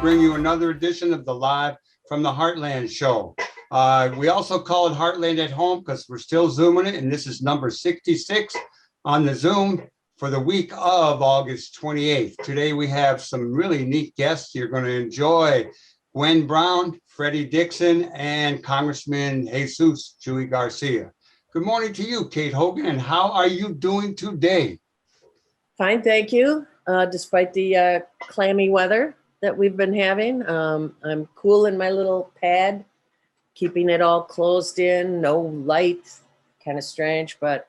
bring you another edition of the Live from the Heartland show. We also call it Heartland at Home because we're still Zooming it, and this is number 66 on the Zoom for the week of August 28th. Today we have some really neat guests you're going to enjoy. Gwen Brown, Freddie Dixon, and Congressman Jesus Chuy Garcia. Good morning to you, Kate Hogan, and how are you doing today? Fine, thank you. Despite the clammy weather that we've been having, I'm cool in my little pad, keeping it all closed in, no light, kind of strange, but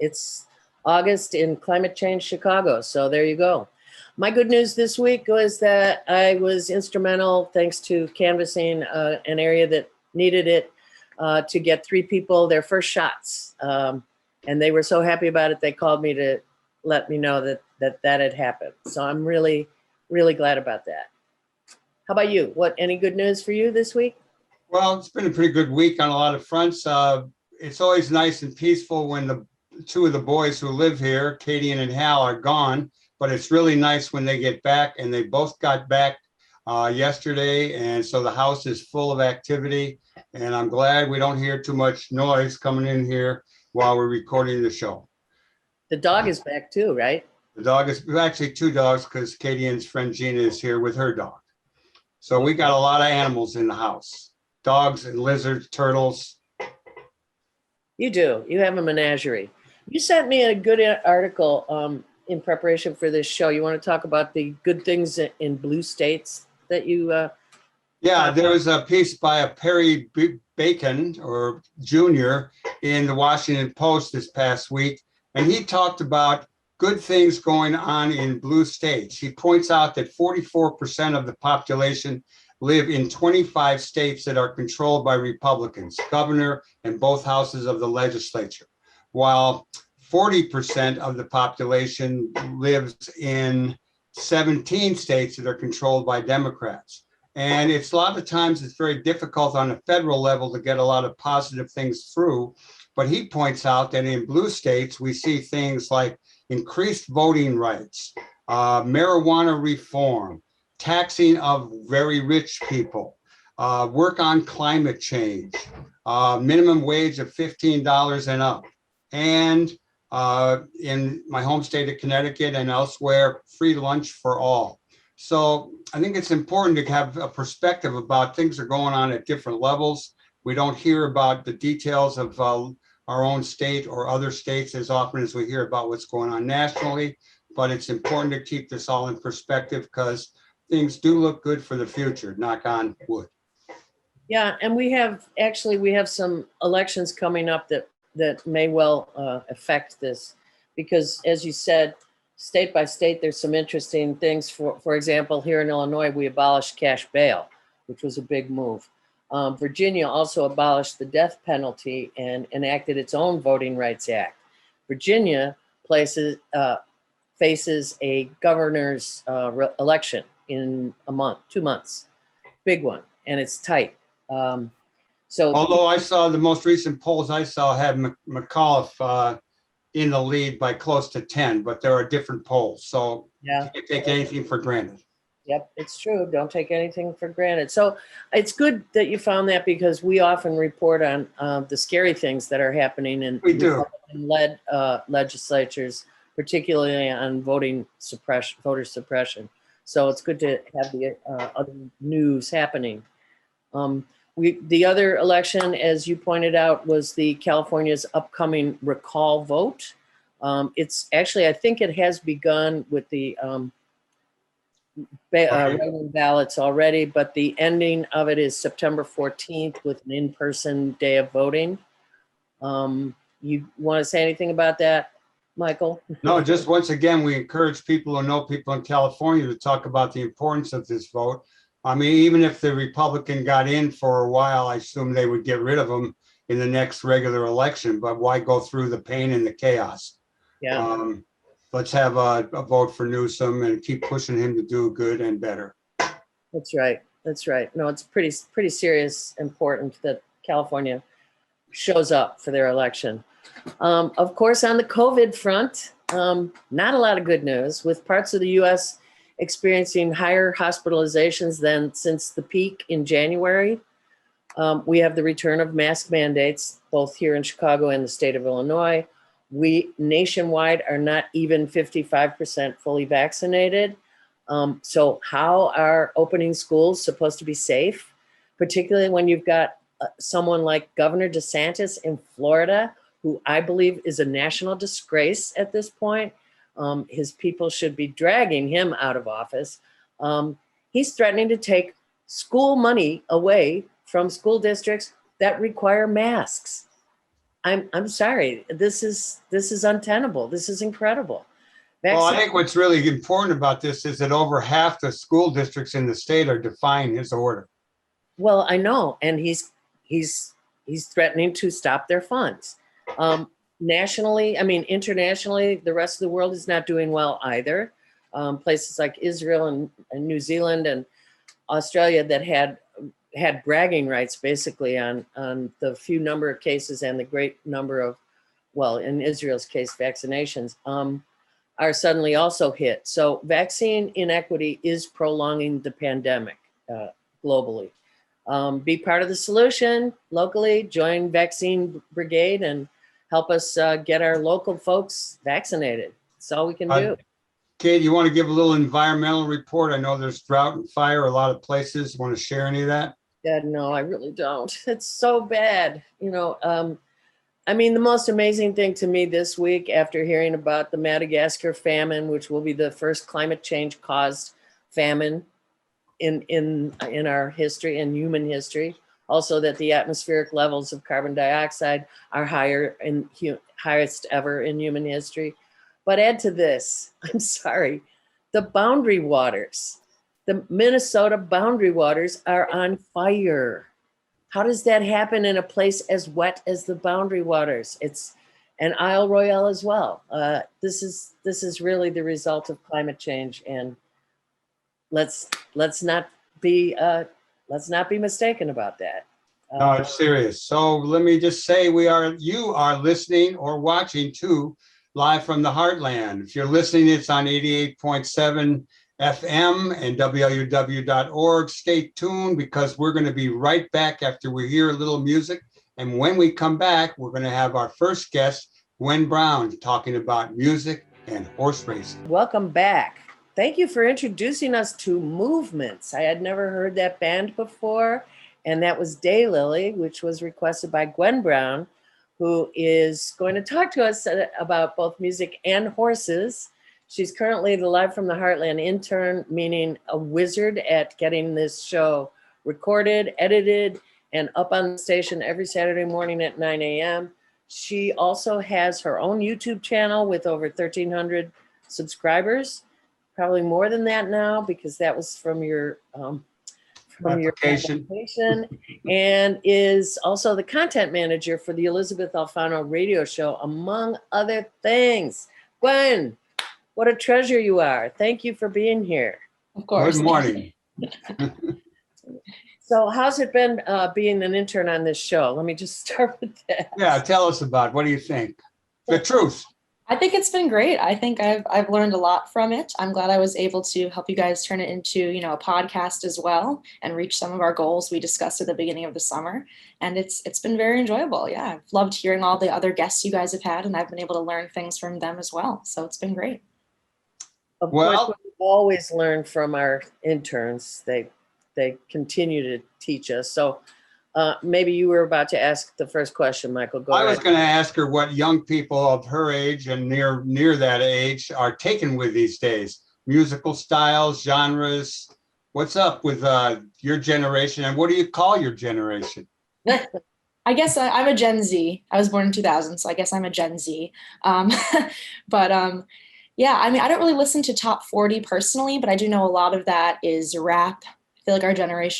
it's August in climate change Chicago, so there you go. My good news this week was that I was instrumental, thanks to canvassing an area that needed it, to get 3 people their first shots. And they were so happy about it, they called me to let me know that had happened. So I'm really, really glad about that. How about you? Any good news for you this week? Well, it's been a pretty good week on a lot of fronts. It's always nice and peaceful when the 2 of the boys who live here, Katie and Hal, are gone, but it's really nice when they get back, and they both got back yesterday, and so the house is full of activity, and I'm glad we don't hear too much noise coming in here while we're recording the show. The dog is back too, right? The dog is actually 2 dogs because Katie and's friend Gina is here with her dog. So we got a lot of animals in the house, dogs and lizards, turtles. You do. You have a menagerie. You sent me a good article in preparation for this show. You want to talk about the good things in blue states that you... Yeah, there was a piece by a Perry Bacon or Jr. in the Washington Post this past week, and he talked about good things going on in blue states. He points out that 44% of the population live in 25 states that are controlled by Republicans, governor and both houses of the legislature, while 40% of the population lives in 17 states that are controlled by Democrats. And it's a lot of times it's very difficult on a federal level to get a lot of positive things through. But he points out that in blue states, we see things like increased voting rights, marijuana reform, taxing of very rich people, work on climate change, minimum wage of $15 and up, and in my home state of Connecticut and elsewhere, free lunch for all. So I think it's important to have a perspective about things that are going on at different levels. We don't hear about the details of our own state or other states as often as we hear about what's going on nationally, but it's important to keep this all in perspective because things do look good for the future, knock on wood. Yeah, and we have some elections coming up that may well affect this, because as you said, state by state, there's some interesting things. For example, here in Illinois, we abolished cash bail, which was a big move. Virginia also abolished the death penalty and enacted its own Voting Rights Act. Virginia faces a governor's election in 2 months, big one, and it's tight. Although I saw the most recent polls I saw had McAuliffe in the lead by close to 10, but there are different polls, so yeah, you can't take anything for granted. Yep, it's true. Don't take anything for granted. So it's good that you found that, because we often report on the scary things that are happening in Republican-led legislatures, particularly on voter suppression. So it's good to have the other news happening. The other election, as you pointed out, was the California's upcoming recall vote. It's actually, I think it has begun with the write-in ballots already, but the ending of it is September 14th with an in-person day of voting. You want to say anything about that, Michael? No, just once again, we encourage people who know people in California to talk about the importance of this vote. I mean, even if the Republican got in for a while, I assume they would get rid of him in the next regular election, but why go through the pain and the chaos? Yeah. Let's have a vote for Newsom and keep pushing him to do good and better. That's right. That's right. No, it's pretty serious, important that California shows up for their election. Of course, on the COVID front, not a lot of good news, with parts of the U.S. experiencing higher hospitalizations than since the peak in January. We have the return of mask mandates, both here in Chicago and the state of Illinois. We nationwide are not even 55% fully vaccinated. So how are opening schools supposed to be safe, particularly when you've got someone like Governor DeSantis in Florida, who I believe is a national disgrace at this point. His people should be dragging him out of office. He's threatening to take school money away from school districts that require masks. I'm sorry. This is untenable. This is incredible. Well, I think what's really important about this is that over half the school districts in the state are defying his order. Well, I know, and he's threatening to stop their funds. Nationally, internationally, the rest of the world is not doing well either. Places like Israel and New Zealand and Australia that had bragging rights basically on the few number of cases and the great number of, well, in Israel's case, vaccinations, are suddenly also hit. So vaccine inequity is prolonging the pandemic globally. Be part of the solution locally, join Vaccine Brigade and help us get our local folks vaccinated. That's all we can do. Kate, you want to give a little environmental report? I know there's drought and fire a lot of places. Want to share any of that? Yeah, no, I really don't. It's so bad. The most amazing thing to me this week, after hearing about the Madagascar famine, which will be the first climate change caused famine in our history, in human history, also that the atmospheric levels of carbon dioxide are highest ever in human history. But add to this, I'm sorry, the boundary waters, the Minnesota boundary waters are on fire. How does that happen in a place as wet as the boundary waters? It's an Isle Royale as well. This is really the result of climate change, and let's not be mistaken about that. No, it's serious. So let me just say you are listening or watching to Live from the Heartland. If you're listening, it's on 88.7 FM and WLUW.org. Stay tuned because we're going to be right back after we hear a little music. And when we come back, we're going to have our first guest, Gwen Brown, talking about music and horse racing. Welcome back. Thank you for introducing us to Movements. I had never heard that band before, and that was Daylily, which was requested by Gwen Brown, who is going to talk to us about both music and horses. She's currently the Live from the Heartland intern, meaning a wizard at getting this show recorded, edited, and up on the station every Saturday morning at 9 a.m. She also has her own YouTube channel with over 1,300 subscribers, probably more than that now because that was from your application, and is also the content manager for the Elizabeth Alfano radio show, among other things. Gwen, what a treasure you are. Thank you for being here. Of course. Good morning. So how's it been being an intern on this show? Let me just start with that. Yeah, tell us about it. What do you think? The truth. I think it's been great. I think I've learned a lot from it. I'm glad I was able to help you guys turn it into, a podcast as well and reach some of our goals we discussed at the beginning of the summer. And it's been very enjoyable. Yeah, I've loved hearing all the other guests you guys have had, and I've been able to learn things from them as well. So it's been great. Of course, we always learn from our interns. They continue to teach us. So maybe you were about to ask the first question, Michael. Go ahead. I was going to ask her what young people of her age and near that age are taken with these days. Musical styles, genres. What's up with your generation, and what do you call your generation? I guess I'm a Gen Z. I was born in 2000, so I guess I'm a Gen Z. Yeah, I don't really listen to top 40 personally, but I do know a lot of that is rap. I feel like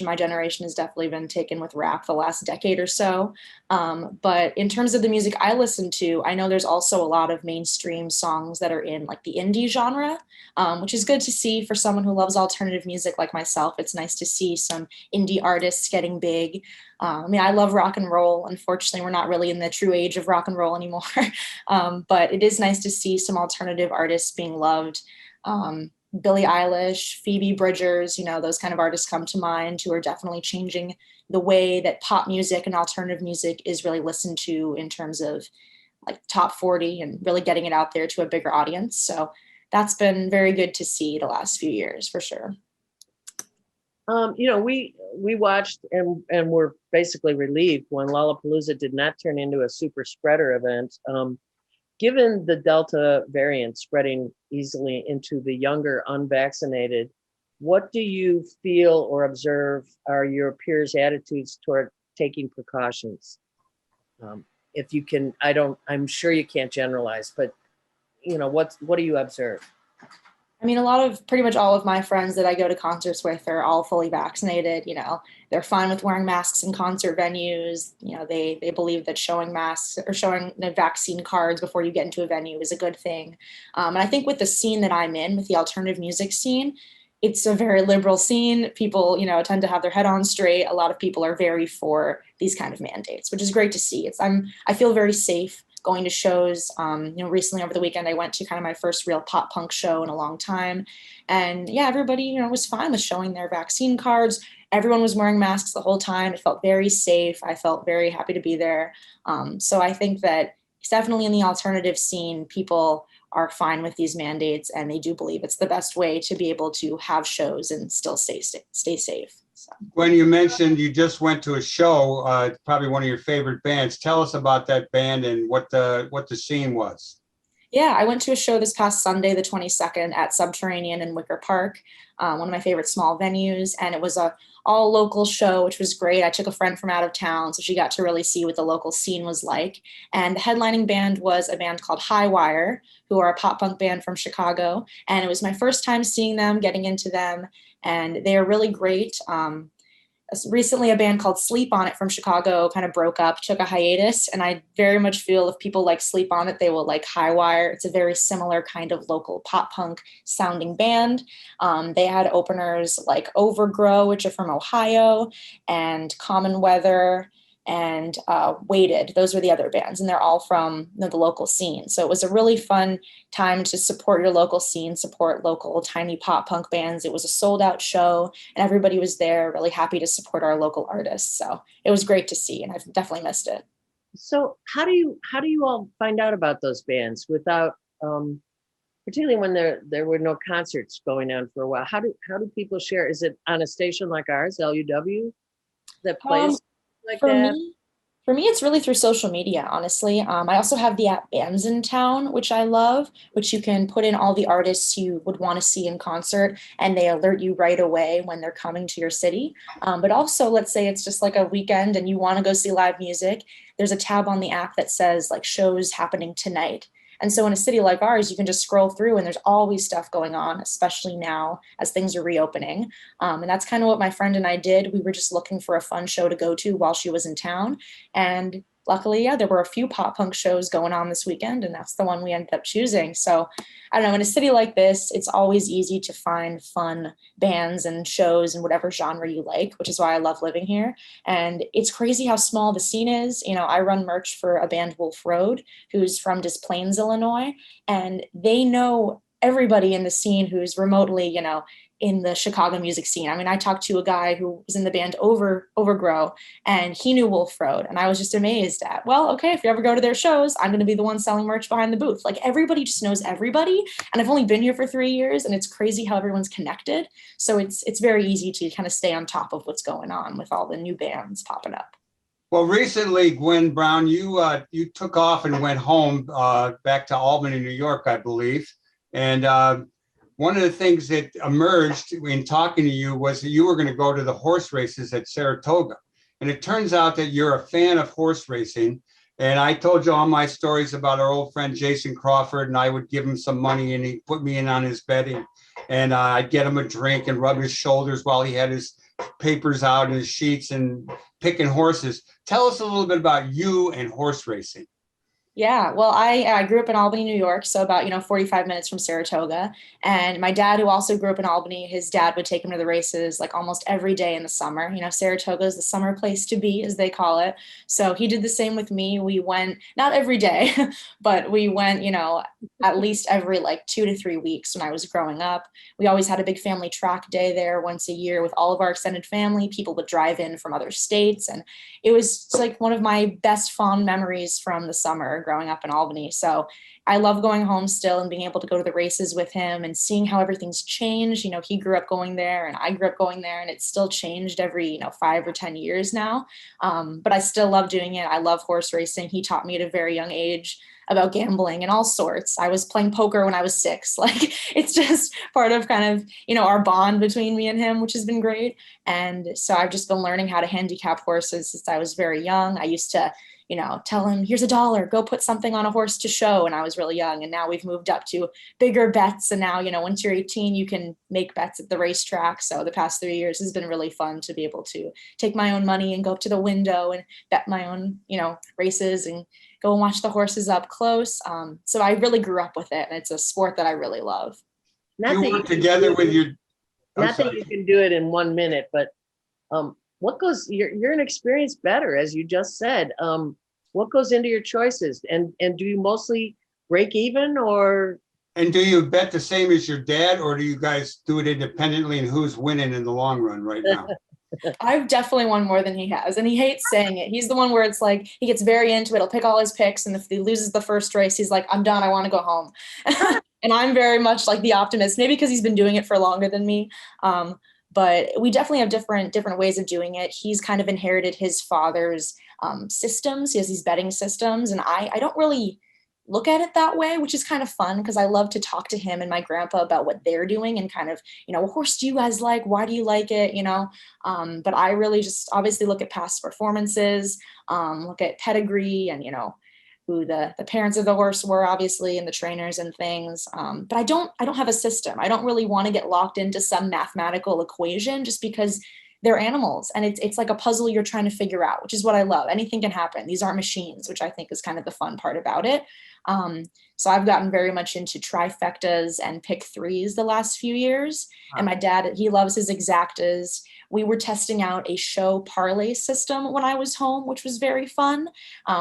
my generation has definitely been taken with rap the last decade or so. But in terms of the music I listen to, I know there's also a lot of mainstream songs that are in like the indie genre, which is good to see for someone who loves alternative music like myself. It's nice to see some indie artists getting big. I love rock and roll. Unfortunately, we're not really in the true age of rock and roll anymore. But it is nice to see some alternative artists being loved. Billie Eilish, Phoebe Bridgers, those kind of artists come to mind who are definitely changing the way that pop music and alternative music is really listened to in terms of like top 40 and really getting it out there to a bigger audience. So that's been very good to see the last few years for sure. We watched and were basically relieved when Lollapalooza did not turn into a super spreader event. Given the Delta variant spreading easily into the younger unvaccinated, what do you feel or observe are your peers' attitudes toward taking precautions? If you can, I'm sure you can't generalize, but what do you observe? I mean, pretty much all of my friends that I go to concerts with are all fully vaccinated. They're fine with wearing masks in concert venues. They believe that showing masks or showing vaccine cards before you get into a venue is a good thing. And I think with the scene that I'm in, with the alternative music scene, it's a very liberal scene. People, tend to have their head on straight. A lot of people are very for these kind of mandates, which is great to see. I feel very safe going to shows. Recently over the weekend, I went to kind of my first real pop punk show in a long time. And yeah, everybody, was fine with showing their vaccine cards. Everyone was wearing masks the whole time. It felt very safe. I felt very happy to be there. So I think that it's definitely in the alternative scene, people are fine with these mandates and they do believe it's the best way to be able to have shows and still stay safe. So. When you mentioned you just went to a show, probably one of your favorite bands, tell us about that band and what the scene was. Yeah, I went to a show this past Sunday, the 22nd, at Subterranean in Wicker Park, one of my favorite small venues, and it was a all local show, which was great. I took a friend from out of town, so she got to really see what the local scene was like. And the headlining band was a band called High Wire, who are a pop punk band from Chicago. And it was my first time seeing them, getting into them, and they are really great. Recently, a band called Sleep On It from Chicago kind of broke up, took a hiatus, and I very much feel if people like Sleep On It, they will like High Wire. It's a very similar kind of local pop punk sounding band. They had openers like Overgrow, which are from Ohio, and Common Weather, and Weighted. Those were the other bands, and they're all from the local scene. So it was a really fun time to support your local scene, support local tiny pop punk bands. It was a sold out show and everybody was there really happy to support our local artists. So it was great to see and I've definitely missed it. So how do you all find out about those bands without, particularly when there were no concerts going on for a while? How do people share? Is it on a station like ours, LUW, that plays like that? For me, it's really through social media, honestly. I also have the app Bands in Town, which I love, which you can put in all the artists you would want to see in concert, and they alert you right away when they're coming to your city. But also, let's say it's just like a weekend and you want to go see live music. There's a tab on the app that says like shows happening tonight. And so in a city like ours, you can just scroll through and there's always stuff going on, especially now as things are reopening. And that's kind of what my friend and I did. We were just looking for a fun show to go to while she was in town. And luckily, yeah, there were a few pop punk shows going on this weekend, and that's the one we ended up choosing. So I don't know, in a city like this, it's always easy to find fun bands and shows in whatever genre you like, which is why I love living here. And it's crazy how small the scene is. I run merch for a band, Wolf Road, who's from Des Plaines, Illinois, and they know everybody in the scene who's remotely, in the Chicago music scene. I mean, I talked to a guy who was in the band Overgrow, and he knew Wolf Road. And I was just amazed at, well, okay, if you ever go to their shows, I'm going to be the one selling merch behind the booth. Like everybody just knows everybody. And I've only been here for 3 years, and it's crazy how everyone's connected. So it's very easy to kind of stay on top of what's going on with all the new bands popping up. Well, recently, Gwen Brown, you took off and went home back to Albany, New York, I believe. And one of the things that emerged in talking to you was that you were going to go to the horse races at Saratoga. And it turns out that you're a fan of horse racing. And I told you all my stories about our old friend Jason Crawford, and I would give him some money and he put me in on his betting. And I'd get him a drink and rub his shoulders while he had his papers out and his sheets and picking horses. Tell us a little bit about you and horse racing. Yeah, well, I grew up in Albany, New York, so about, 45 minutes from Saratoga. And my dad, who also grew up in Albany, his dad would take him to the races like almost every day in the summer. Saratoga is the summer place to be, as they call it. So he did the same with me. We went, not every day, but we went, at least every like 2 to 3 weeks when I was growing up. We always had a big family track day there once a year with all of our extended family. People would drive in from other states, and it was like one of my best fond memories from the summer growing up in Albany. So I love going home still and being able to go to the races with him and seeing how everything's changed. He grew up going there and I grew up going there, and it's still changed every, 5 or 10 years now. But I still love doing it. I love horse racing. He taught me at a very young age about gambling and all sorts. I was playing poker when I was 6. Like, it's just part of kind of, our bond between me and him, which has been great. And so I've just been learning how to handicap horses since I was very young. I used to, tell him, here's $1, go put something on a horse to show when I was really young. And now we've moved up to bigger bets. And now, once you're 18, you can make bets at the racetrack. So the past 3 years has been really fun to be able to take my own money and go up to the window and bet my own, races and go and watch the horses up close. So I really grew up with it, and it's a sport that I really love. Not You that work together with your, I'm Not that sorry. you can do it in 1 minute, but what goes, you're an experienced bettor, as you just said. What goes into your choices? And do you mostly break even, or? And do you bet the same as your dad, or do you guys do it independently, and who's winning in the long run right now? I've definitely won more than he has, and he hates saying it. He's the one where it's like he gets very into it. He'll pick all his picks, and if he loses the first race, he's like, I'm done. I want to go home. And I'm very much like the optimist, maybe because he's been doing it for longer than me. But we definitely have different ways of doing it. He's kind of inherited his father's systems. He has these betting systems, and I don't really look at it that way, which is kind of fun because I love to talk to him and my grandpa about what they're doing and kind of, what horse do you guys like? Why do you like it? But I really just obviously look at past performances, look at pedigree and, who the parents of the horse were, obviously, and the trainers and things. But I don't have a system. I don't really want to get locked into some mathematical equation just because they're animals, and it's like a puzzle you're trying to figure out, which is what I love. Anything can happen. These aren't machines, which I think is kind of the fun part about it. So I've gotten very much into trifectas and pick threes the last few years. And my dad, he loves his exactas. We were testing out a show parlay system when I was home, which was very fun,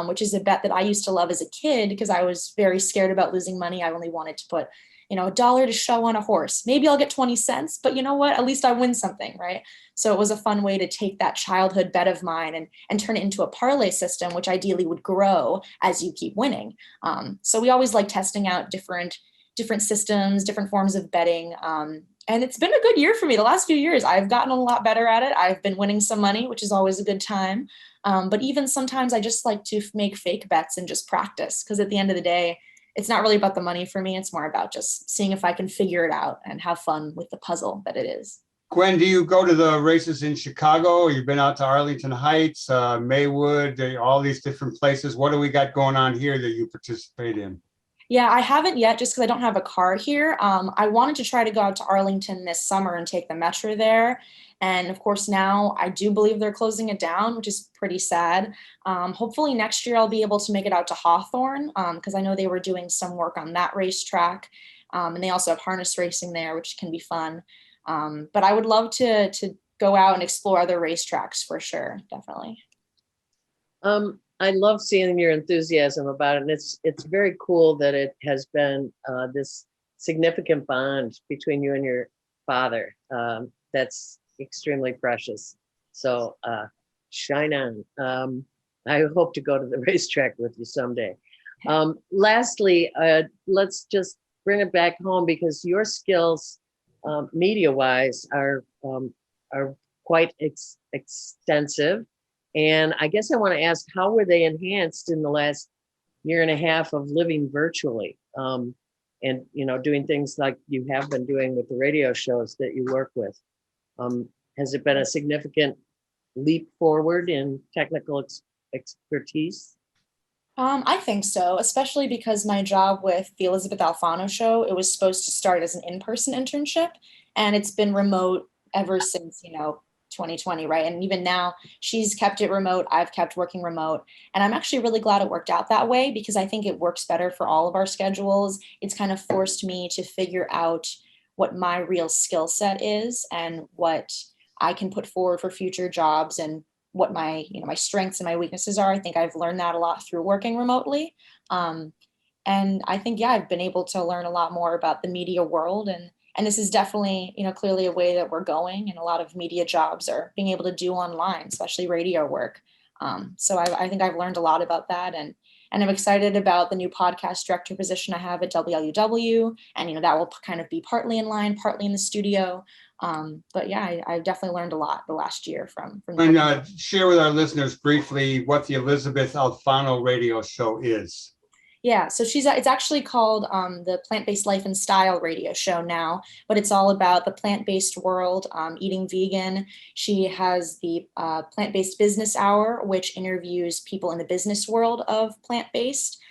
which is a bet that I used to love as a kid because I was very scared about losing money. I only wanted to put $1 to show on a horse. Maybe I'll get 20 cents, but you know what? At least I win something, right? So it was a fun way to take that childhood bet of mine and turn it into a parlay system, which ideally would grow as you keep winning. So we always like testing out different systems, different forms of betting. And it's been a good year for me. The last few years, I've gotten a lot better at it. I've been winning some money, which is always a good time. But even sometimes I just like to make fake bets and just practice because at the end of the day, it's not really about the money for me. It's more about just seeing if I can figure it out and have fun with the puzzle that it is. Gwen, do you go to the races in Chicago? You've been out to Arlington Heights, Maywood, all these different places. What do we got going on here that you participate in? Yeah, I haven't yet just because I don't have a car here. I wanted to try to go out to Arlington this summer and take the metro there. And of course, now I do believe they're closing it down, which is pretty sad. Hopefully next year I'll be able to make it out to Hawthorne because I know they were doing some work on that racetrack. And they also have harness racing there, which can be fun. But I would love to go out and explore other racetracks for sure, definitely. I love seeing your enthusiasm about it. And it's very cool that it has been this significant bond between you and your father. That's extremely precious. So shine on. I hope to go to the racetrack with you someday. Lastly, let's just bring it back home because your skills media-wise are quite extensive. And I guess I want to ask, how were they enhanced in the last year and a half of living virtually? And, doing things like you have been doing with the radio shows that you work with. Has it been a significant leap forward in technical expertise? I think so, especially because my job with the Elizabeth Alfano show, it was supposed to start as an in-person internship, and it's been remote ever since, 2020, right? And even now, she's kept it remote. I've kept working remote. And I'm actually really glad it worked out that way because I think it works better for all of our schedules. It's kind of forced me to figure out what my real skill set is and what I can put forward for future jobs and what my, my strengths and my weaknesses are. I think I've learned that a lot through working remotely. And I think, yeah, I've been able to learn a lot more about the media world. And this is definitely, clearly a way that we're going. And a lot of media jobs are being able to do online, especially radio work. So I think I've learned a lot about that. And I'm excited about the new podcast director position I have at WLUW. And, that will kind of be partly in line, partly in the studio. But yeah, I've definitely learned a lot the last year from And share with our listeners briefly what the Elizabeth Alfano radio show is. Yeah, so it's actually called the Plant-Based Life and Style radio show now, but it's all about the plant-based world, eating vegan. She has the Plant-Based Business Hour, which interviews people in the business world of plant-based.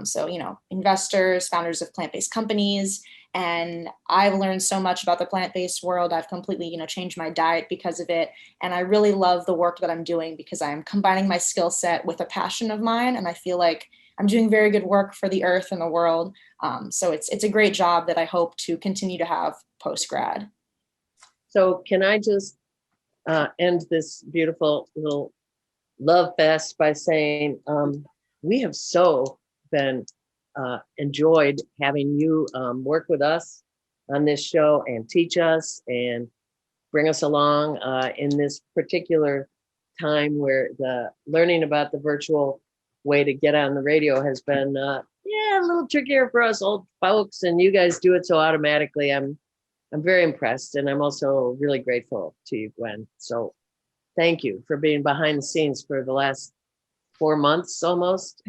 So, investors, founders of plant-based companies. And I've learned so much about the plant-based world. I've completely, changed my diet because of it. And I really love the work that I'm doing because I'm combining my skill set with a passion of mine. And I feel like I'm doing very good work for the earth and the world. So it's a great job that I hope to continue to have post-grad. So can I just end this beautiful little love fest by saying we have so been enjoyed having you work with us on this show and teach us and bring us along in this particular time where the learning about the virtual way to get on the radio has been a little trickier for us old folks, and you guys do it so automatically. I'm very impressed, and I'm also really grateful to you, Gwen. So thank you for being behind the scenes for the last 4 months almost.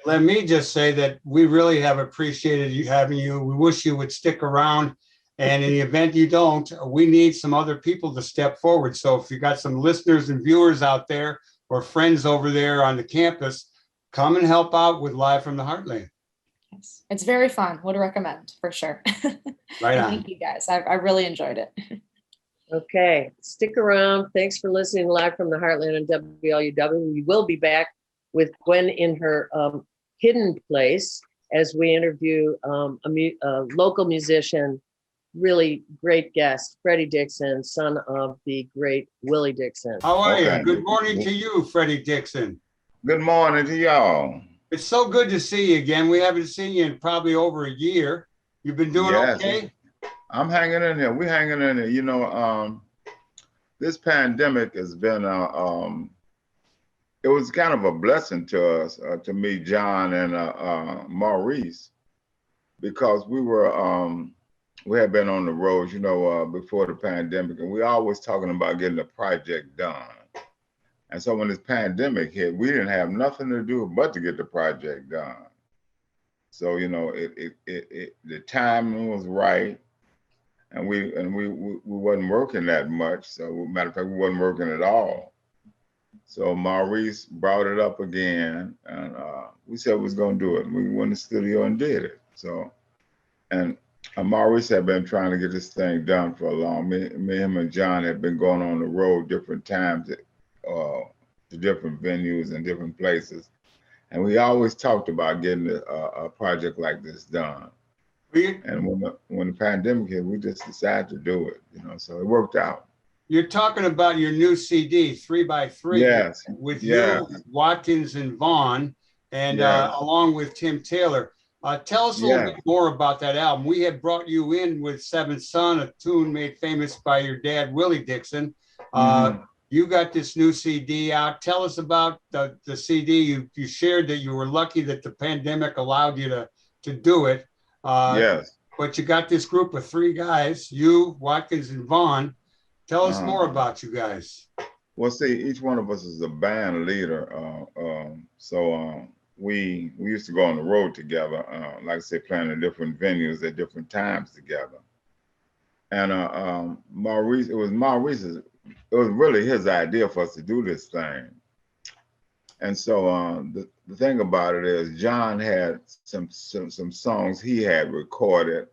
Let me just say that we really have appreciated you having you. We wish you would stick around. And in the event you don't, we need some other people to step forward. So if you got some listeners and viewers out there or friends over there on the campus, come and help out with Live from the Heartland. Yes. It's very fun. Would recommend for sure. Right on. Thank you guys. I really enjoyed it. Okay, stick around. Thanks for listening Live from the Heartland on WLUW. We will be back with Gwen in her hidden place as we interview a local musician, really great guest, Freddie Dixon, son of the great Willie Dixon. How are you? Good morning to you, Freddie Dixon. Good morning to y'all. It's so good to see you again. We haven't seen you in probably over a year. You've been doing okay? I'm hanging in there. We're hanging in there. This pandemic has been, it was kind of a blessing to us, to me, John and Maurice, because we had been on the road, before the pandemic, and we always talking about getting the project done. And so when this pandemic hit, we didn't have nothing to do but to get the project done. So, the timing was right. And we wasn't working that much. So matter of fact, we wasn't working at all. So Maurice brought it up again, and we said we was gonna do it. We went to the studio and did it. So, and Maurice had been trying to get this thing done for a long. Me, him, and John had been going on the road different times to different venues and different places, and we always talked about getting a project like this done. And when the pandemic hit, we just decided to do it, so it worked out. You're talking about your new CD, 3x3, yes, with you, Watkins and Vaughn, and along with Tim Taylor. Tell us a little bit more about that album. We had brought you in with Seventh Son, a tune made famous by your dad, Willie Dixon. You got this new CD out. Tell us about the CD. You shared that you were lucky that the pandemic allowed you to do it. Yes. But you got this group of 3 guys, you, Watkins, and Vaughn. Tell us more about you guys. Well, see, each one of us is a band leader. So we used to go on the road together, like I said, playing in different venues at different times together. And Maurice, it was really his idea for us to do this thing. And so the thing about it is John had some songs he had recorded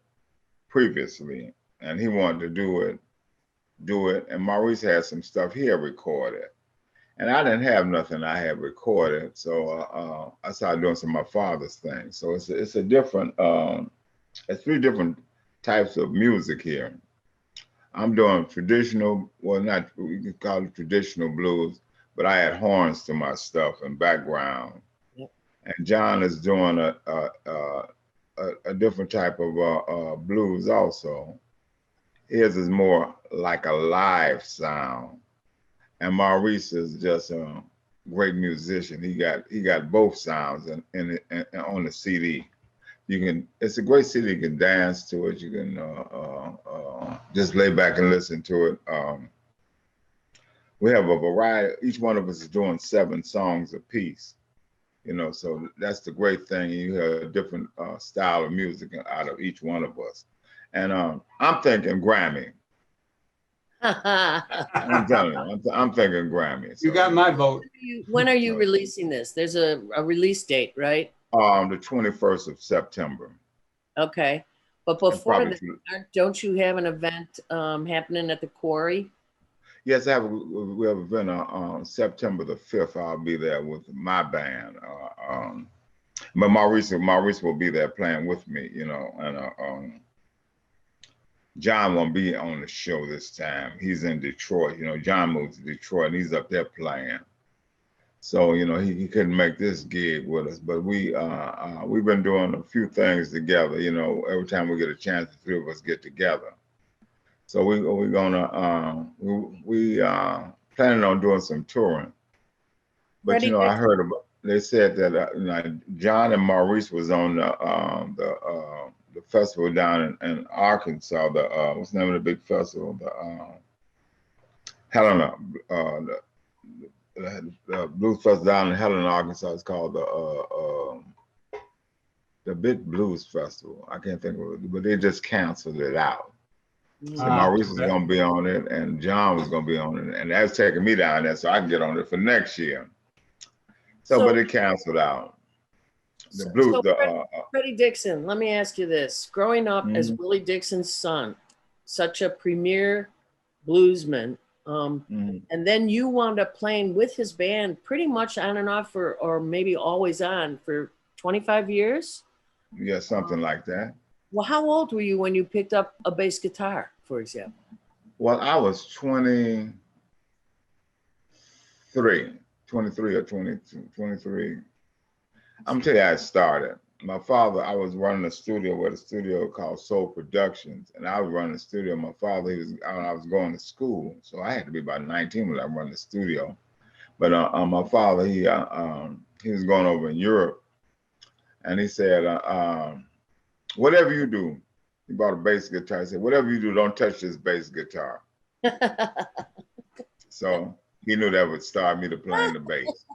previously, and he wanted to do it do it, and Maurice had some stuff he had recorded. And I didn't have nothing I had recorded, so I started doing some of my father's things. So it's a different, it's three different types of music here. I'm doing traditional, well, not, we can call it traditional blues, but I add horns to my stuff and background. Yep. And John is doing a different type of blues also. His is more like a live sound. And Maurice is just a great musician. He got both sounds in on the CD. It's a great CD. You can dance to it. You can just lay back and listen to it. We have a variety. Each one of us is doing 7 songs apiece. So that's the great thing. You have a different style of music out of each one of us. And I'm thinking Grammy. I'm telling you, I'm thinking Grammy. So. You got my vote. When are you releasing this? There's a release date, right? The 21st of September. Okay. But before that, don't you have an event happening at the quarry? Yes, we have an event on September the 5th. I'll be there with my band. But Maurice will be there playing with me, and John won't be on the show this time. He's in Detroit. John moved to Detroit and he's up there playing. So, he couldn't make this gig with us, but we've been doing a few things together. Every time we get a chance, the three of us get together. So we're gonna we planning on doing some touring. But Freddie, I heard about, they said that John and Maurice was on the festival down in Arkansas. What's the name of the big festival? Helena. The blues festival down in Helena, Arkansas. It's called the Big Blues Festival. I can't think of it, but they just canceled it out. So Maurice was going to be on it, and John was going to be on it, and that's taking me down there so I can get on it for next year. So but it canceled out. The blues. Freddie Dixon, let me ask you this: growing up as Willie Dixon's son, such a premier bluesman, and then you wound up playing with his band pretty much on and off or maybe always on for 25 years. Yeah, something like that. Well, how old were you when you picked up a bass guitar, for example? Well, I was 23 or 22, 23. I'm telling you how it started. My father, I was running a studio called Soul Productions, and I was running the studio. My father, I was going to school, so I had to be about 19 when I run the studio. But my father, he was going over in Europe, and he said, whatever you do, he bought a bass guitar. He said, whatever you do, don't touch this bass guitar. So he knew that would start me to playing the bass.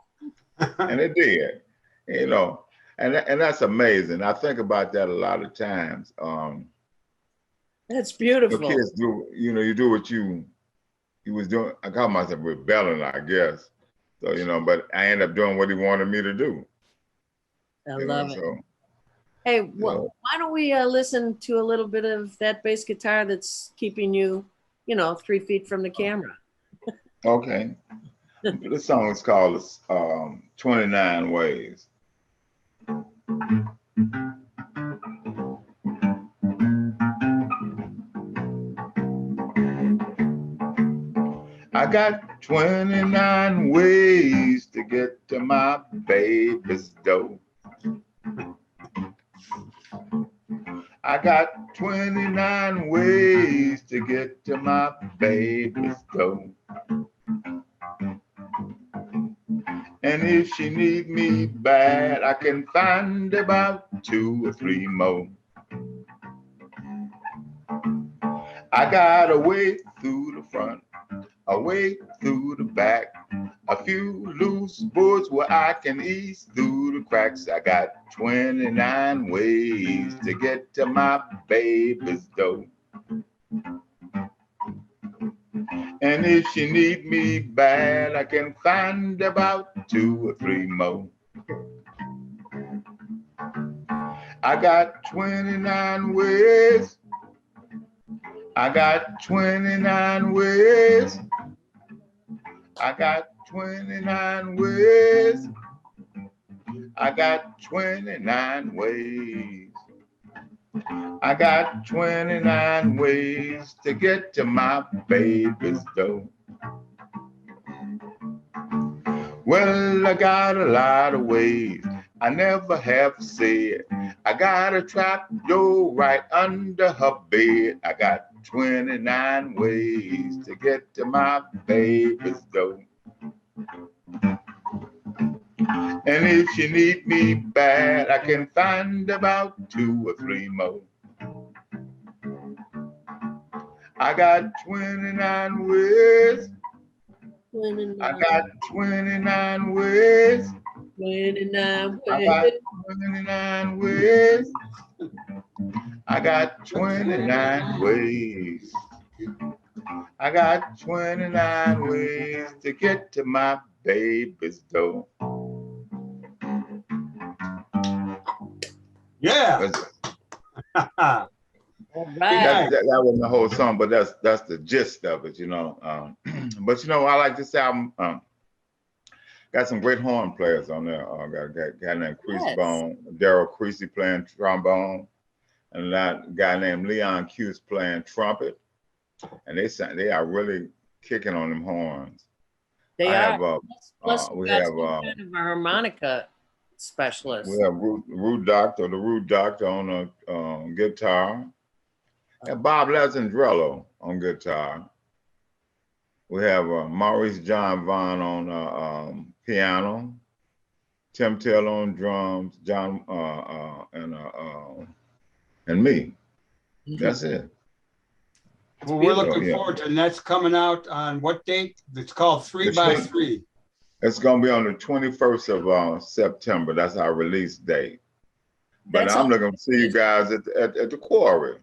And it did, and that's amazing. I think about that a lot of times. That's beautiful. The kids do, you do what you was doing. I call myself rebelling, I guess. So, but I ended up doing what he wanted me to do. I love it. So, hey, well, why don't we listen to a little bit of that bass guitar that's keeping you, 3 feet from the camera? Okay. This song is called 29 Ways. I got 29 ways to get to my baby's door. I got 29 ways to get to my baby's door. And if she need me bad, I can find about 2 or 3 more. I got a way through the front, a way through the back, a few loose boards where I can ease through the cracks. I got 29 ways to get to my baby's door. And if she need me bad, I can find about 2 or 3 more. I got 29 ways. I got 29 ways. I got 29 ways. I got 29 ways. I got 29 ways to get to my baby's door. Well, I got a lot of ways I never have said. I got a trap door right under her bed. I got 29 ways to get to my baby's door. And if you need me bad, I can find about 2 or 3 more. I got 29 ways. I got 29 ways. 29 I got 29 ways. I got 29 ways. I got 29 ways to get to my baby's door. Yeah. All right. That wasn't the whole song, but that's the gist of it, you know. But you know, I like this album. Got some great horn players on there. Got a guy named Creasebone, Daryl Creasy playing trombone, and that guy named Leon Cuse playing trumpet. And they are really kicking on them horns. They have, are. Plus, we got have some kind of a harmonica specialist. We have the Rude Doctor on a guitar, and Bob Lazzandrello on guitar. We have Maurice John Vaughn on piano, Tim Taylor on drums, John and me. That's it. Well, we're looking forward to it, and that's coming out on what date? It's called 3 by 3. It's going to be on the 21st of September. That's our release date. But I'm looking to see you guys at the quarry.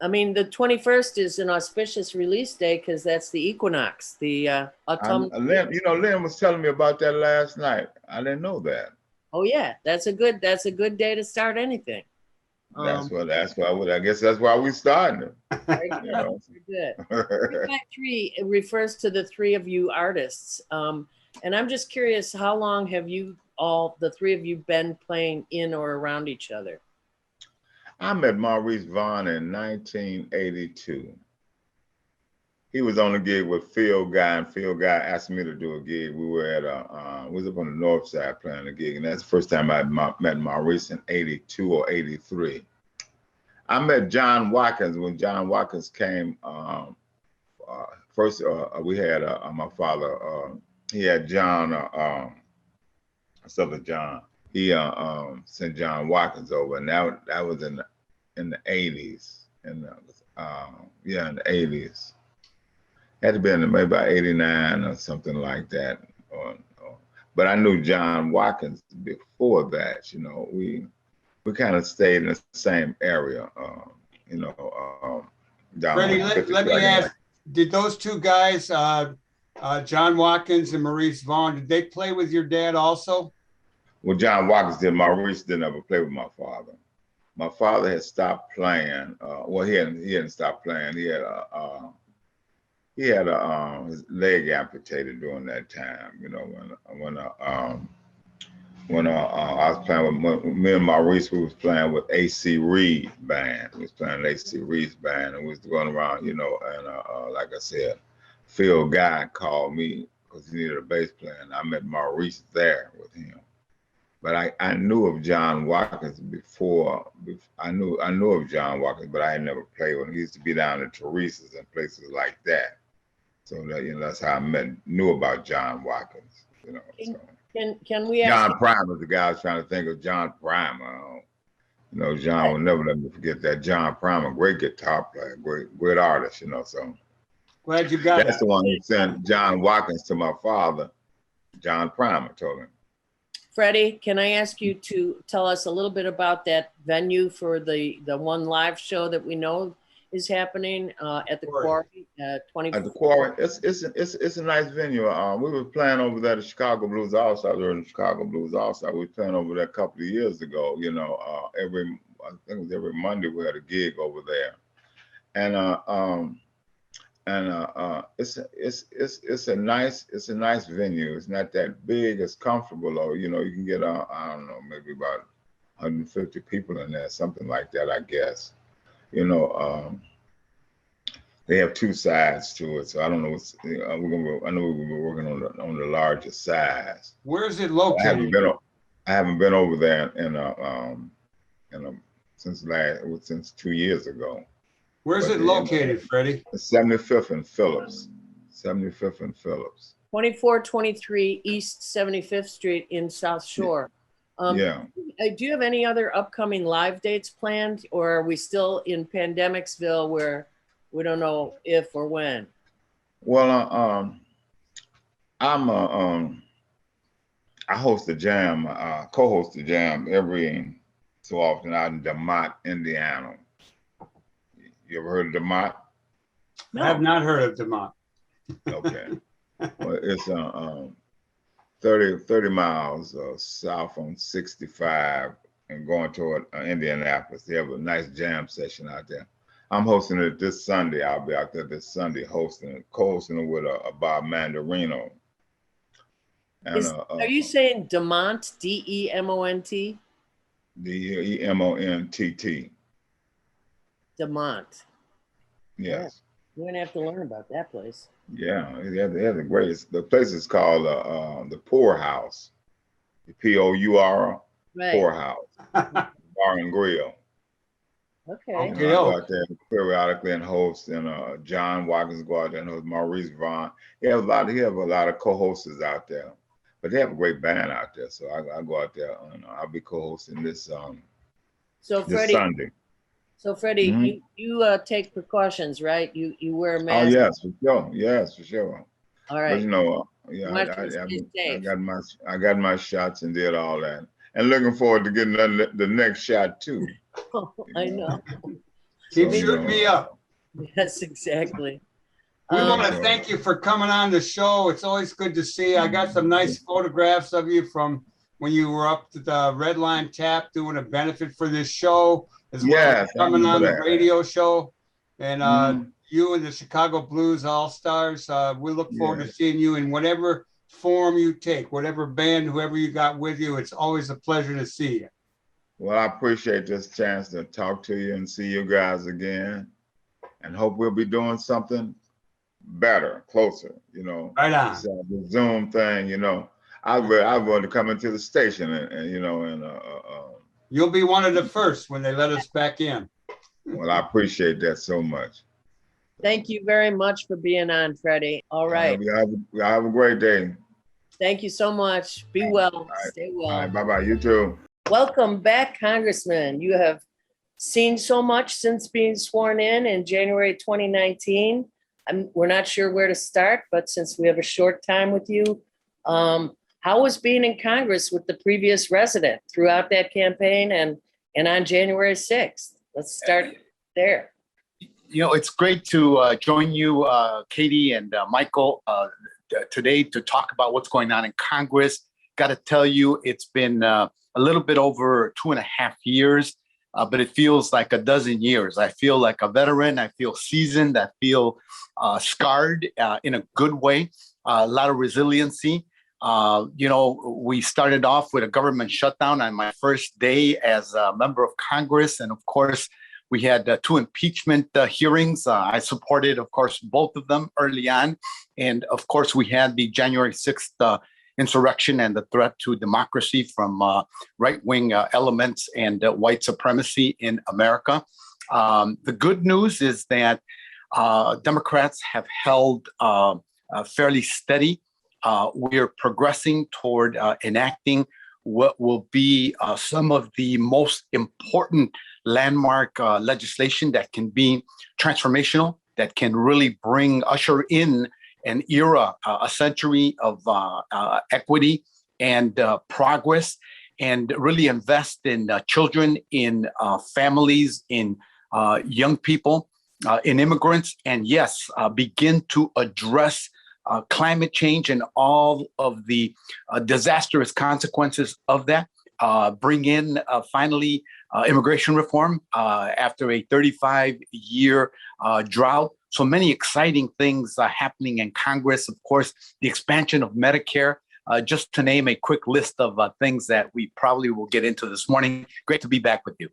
I mean, the 21st is an auspicious release day because that's the equinox, the autumn. Lynn was telling me about that last night. I didn't know that. Oh yeah, that's a good day to start anything. That's why. I guess that's why we starting it. Very good. Very good. 3 by 3 it refers to the 3 of you artists, and I'm just curious, how long have you all, the 3 of you, been playing in or around each other? I met Maurice Vaughn in 1982. He was on a gig with Phil Guy, and Phil Guy asked me to do a gig. We were at was up on the north side playing a gig, and that's the first time I met Maurice in 82 or 83. I met John Watkins when John Watkins came. First, we had my father. He had John, Southern John. He sent John Watkins over, and that was in the 80s, in the 80s. Had to be in maybe about 89 or something like that. But I knew John Watkins before that. You know, we kind of stayed in the same area. Down Freddie, let me ask: did those 2 guys, John Watkins and Maurice Vaughn, did they play with your dad also? Well, John Watkins did. Maurice didn't ever play with my father. My father had stopped playing. He hadn't stopped playing. He had his leg amputated during that time. You know, when I was playing with me and Maurice, we was playing with AC Reed band. We was playing AC Reed's band, and we was going around. You know, and like I said, Phil Guy called me because he needed a bass player, and I met Maurice there with him. But I knew of John Watkins before. I knew of John Watkins, but I had never played with him. He used to be down in Teresa's and places like that. So that, that's how I knew about John Watkins. You know. Can we ask John Primer? The guy I was trying to think of John Primer. John will never let me forget that. John Primer, great guitar player, great artist. You know, so glad you got. That's the one who sent John Watkins to my father. John Primer told him. Freddie, can I ask you to tell us a little bit about that venue for the one live show that we know is happening at the Quarry? 20. At the Quarry, it's a nice venue. We were playing over there at the Chicago Blues All-Star. We were in the Chicago Blues All-Star. We were playing over there a couple of years ago. You know, I think it was every Monday we had a gig over there. and it's a nice venue. It's not that big. It's comfortable, though. You know, you can get I don't know, maybe about 150 people in there, something like that, I guess. You know, they have two sides to it, so I don't know. I know we'll be working on the larger size. Where is it I located? haven't been over there since 2 years ago. Where's But it located, Freddie? 75th and Phillips. 75th and Phillips. 2423 East 75th Street in South Shore. Yeah. Do you have any other upcoming live dates planned, or are we still in Pandemicsville where we don't know if or when? Well, I host a jam, co-host a jam every so often out in DeMott, Indiana. You ever heard of DeMott? I have not heard of DeMont. Okay. Well, it's 30 miles south on 65 and going toward Indianapolis. They have a nice jam session out there. I'm hosting it this Sunday. I'll be out there this Sunday co-hosting it with Bob Mandarino. And, Are you saying DeMont, DEMONT? DEMONTT. DeMont. Yes. We're gonna have to learn about that place. Yeah, they have the greatest. The place is called the Pour House, the POUR, Right. Pour House, Bar and Grill. Okay. And I go out there periodically and host, and John Watkins go out there and host, Maurice Vaughn. He have a lot of co-hosts out there, but they have a great band out there. So I go out there and I'll be co-hosting this So this Freddie, Sunday. Mm-hmm. you take precautions, right? You wear a mask. Oh yes, for sure. Yes, for sure. All right. But you know, I got my shots and did all that, and looking forward to getting the next shot too. I know. Keep shooting me up. Yes, exactly. We want to thank you for coming on the show. It's always good to see you. I got some nice photographs of you from when you were up to the Red Line Tap doing a benefit for this show, as well as coming on the radio show. And you and the Chicago Blues All-Stars, we look forward to seeing you in whatever form you take, whatever band, whoever you got with you. It's always a pleasure to see you. Well, I appreciate this chance to talk to you and see you guys again, and hope we'll be doing something better, closer, you know. Right on. The Zoom thing, you know. I want to come into the station and you know, and you'll be one of the first when they let us back in. Well, I appreciate that so much. Thank you very much for being on, Freddie. All right. Have a great day. Thank you so much. Be well. Stay well. All right. Bye-bye. You too. Welcome back, Congressman. You have seen so much since being sworn in January 2019. We're not sure where to start, but since we have a short time with you, how was being in Congress with the previous resident throughout that campaign and on January 6th? Let's start there. You know, it's great to join you, Katie and Michael, today to talk about what's going on in Congress. Got to tell you, it's been a little bit over 2.5 years, but it feels like a dozen years. I feel like a veteran. I feel seasoned. I feel scarred in a good way. A lot of resiliency. You know, we started off with a government shutdown on my first day as a member of Congress. And of course, we had 2 impeachment hearings. I supported, of course, both of them early on. And of course, we had the January 6th insurrection and the threat to democracy from right-wing elements and white supremacy in America. The good news is that Democrats have held fairly steady. We're progressing toward enacting what will be some of the most important landmark legislation that can be transformational, that can really usher in an era, a century of equity and progress, and really invest in children, in families, in young people, in immigrants, and yes, begin to address climate change and all of the disastrous consequences of that. Bring in finally immigration reform after a 35-year drought. So many exciting things happening in Congress. Of course, the expansion of Medicare, just to name a quick list of things that we probably will get into this morning. Great to be back with you.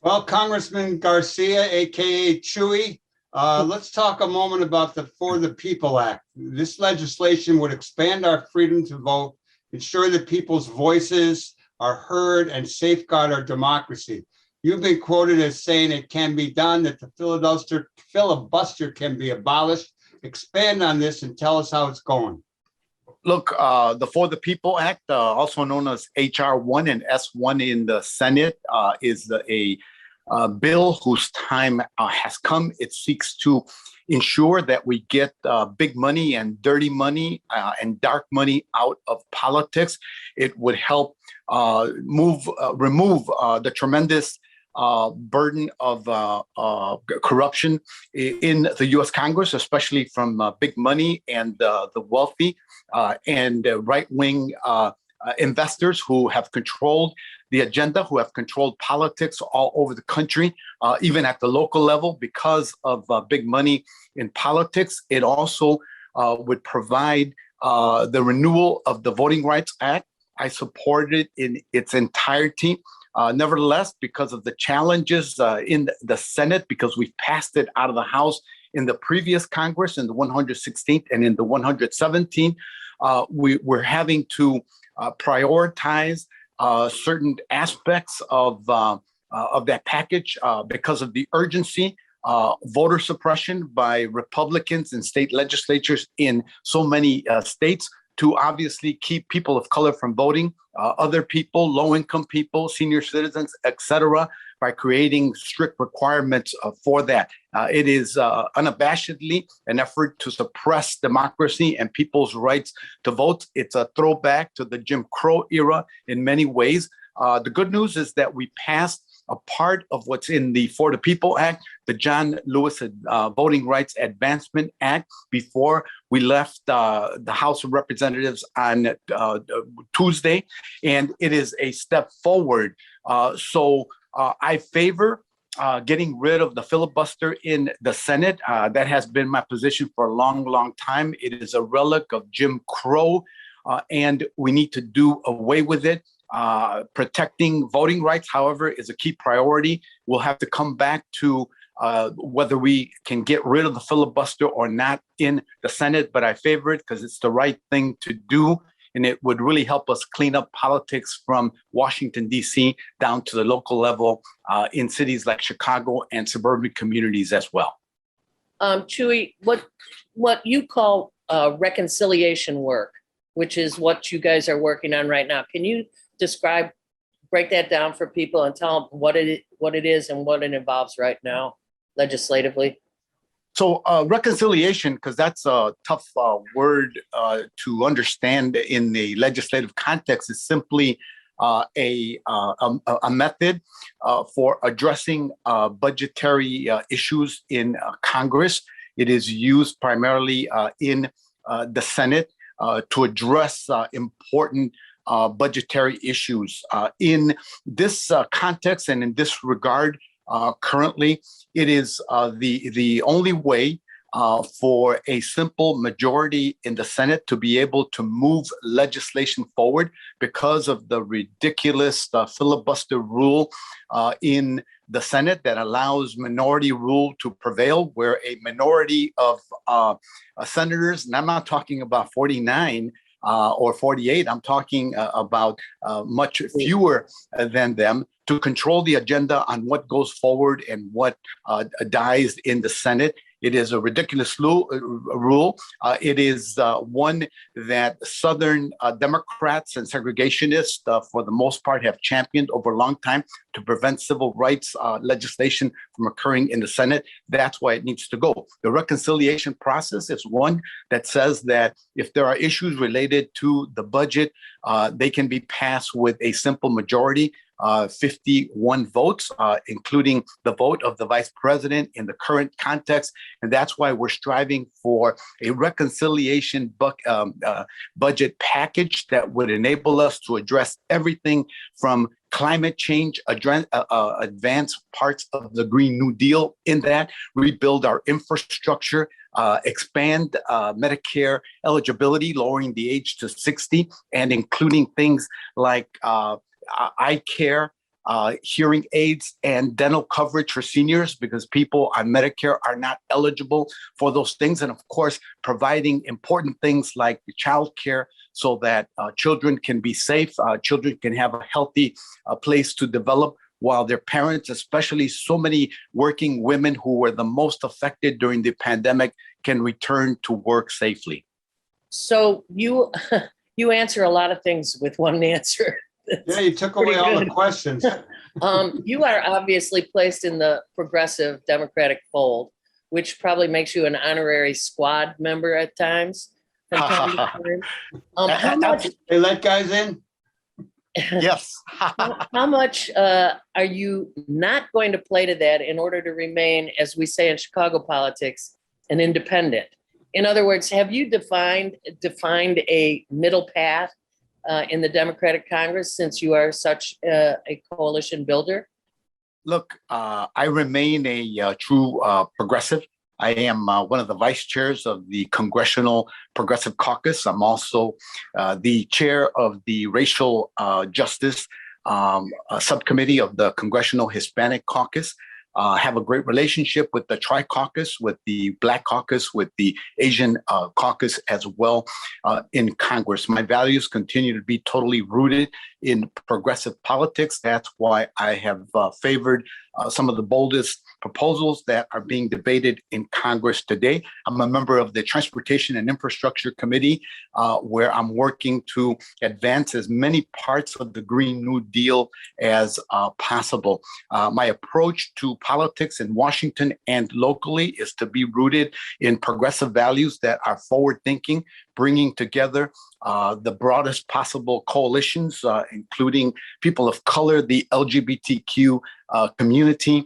Well, Congressman Garcia, AKA Chuy, let's talk a moment about the For the People Act. This legislation would expand our freedom to vote, ensure that people's voices are heard, and safeguard our democracy. You've been quoted as saying it can be done, that the filibuster can be abolished. Expand on this and tell us how it's going. Look, the For the People Act, also known as H.R. 1 and S1 in the Senate, is a bill whose time has come. It seeks to ensure that we get big money and dirty money and dark money out of politics. It would help remove the tremendous burden of corruption in the U.S. Congress, especially from big money and the wealthy and right-wing investors who have controlled the agenda, who have controlled politics all over the country, even at the local level because of big money in politics. It also would provide the renewal of the Voting Rights Act. I support it in its entirety. Nevertheless, because of the challenges in the Senate, because we've passed it out of the House in the previous Congress, in the 116th and in the 117th, we're having to prioritize certain aspects of that package because of the urgency. Voter suppression by Republicans in state legislatures in so many states to obviously keep people of color from voting, other people, low-income people, senior citizens, etc., by creating strict requirements for that. It is unabashedly an effort to suppress democracy and people's rights to vote. It's a throwback to the Jim Crow era in many ways. The good news is that we passed a part of what's in the For the People Act, the John Lewis Voting Rights Advancement Act, before we left the House of Representatives on Tuesday, and it is a step forward. So I favor getting rid of the filibuster in the Senate. That has been my position for a long, long time. It is a relic of Jim Crow, and we need to do away with it. Protecting voting rights, however, is a key priority. We'll have to come back to whether we can get rid of the filibuster or not in the Senate, but I favor it because it's the right thing to do. And it would really help us clean up politics from Washington, D.C. down to the local level in cities like Chicago and suburban communities as well. Chuy, what you call reconciliation work, which is what you guys are working on right now. Can you break that down for people and tell them what it is and what it involves right now legislatively? So reconciliation, because that's a tough word to understand in the legislative context, is simply a method for addressing budgetary issues in Congress. It is used primarily in the Senate to address important budgetary issues. In this context and in this regard, currently, it is the only way for a simple majority in the Senate to be able to move legislation forward because of the ridiculous filibuster rule in the Senate that allows minority rule to prevail, where a minority of senators, and I'm not talking about 49, or 48, I'm talking about much fewer than them, to control the agenda on what goes forward and what dies in the Senate. It is a ridiculous rule. It is one that Southern Democrats and segregationists, for the most part, have championed over a long time to prevent civil rights legislation from occurring in the Senate. That's why it needs to go. The reconciliation process is one that says that if there are issues related to the budget, they can be passed with a simple majority. 51 votes, including the vote of the vice president in the current context. And that's why we're striving for a reconciliation budget package that would enable us to address everything from climate change, advance parts of the Green New Deal in that, rebuild our infrastructure, expand Medicare eligibility, lowering the age to 60, and including things like eye care, hearing aids, and dental coverage for seniors, because people on Medicare are not eligible for those things. And of course, providing important things like child care so that children can be safe, children can have a healthy place to develop, while their parents, especially so many working women who were the most affected during the pandemic, can return to work safely. So you you answer a lot of things with one answer. Yeah, you took away Pretty all the good. questions. You are obviously placed in the progressive Democratic fold, which probably makes you an honorary squad member at times. From time to time. How much? They let guys in? Yes. How much are you not going to play to that in order to remain, as we say in Chicago politics, an independent? In other words, have you defined a middle path in the Democratic Congress, since you are such a coalition builder? Look, I remain a true progressive. I am one of the vice chairs of the Congressional Progressive Caucus. I'm also the chair of the Racial Justice Subcommittee of the Congressional Hispanic Caucus. Have a great relationship with the Tri-Caucus, with the Black Caucus, with the Asian Caucus as well in Congress. My values continue to be totally rooted in progressive politics. That's why I have favored some of the boldest proposals that are being debated in Congress today. I'm a member of the Transportation and Infrastructure Committee, where I'm working to advance as many parts of the Green New Deal as possible. My approach to politics in Washington and locally is to be rooted in progressive values that are forward-thinking, bringing together the broadest possible coalitions, including people of color, the LGBTQ community,